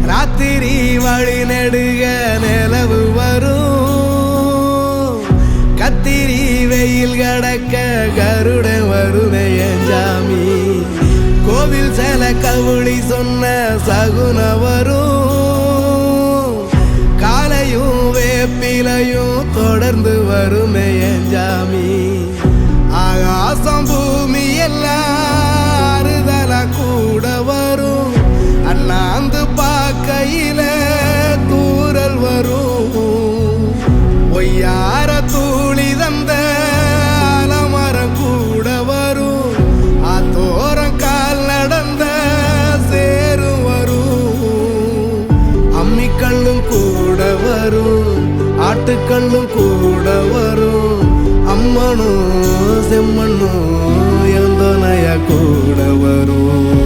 ராத்திரி வழி நெடுக நிலவு வரும், கத்திரி வெயில் கடக்க கருட வருமே எஞ்சாமி. கோவில் சில கவுளி சொன்ன சகுன வரும், காலையும் வேப்பிலையும் தொடர்ந்து வருமே எஞ்சாமி. ஆகாசம் பூமி எல்லாம் அறுதல கூட வரும், அண்ணாந்து பார்க்கையில தூரல் வரும். ஒய்யார தூளி தந்த அலமரம் கூட வரும், ஆத்தோரம் கால் நடந்த சேரும் வரும். அம்மிக்கல்லும் கூட வரும், ஆட்டுக்கல்லும் கூட வரும், அம்மனும் செம்மண்ணும் எந்தனைய கூட வரும்.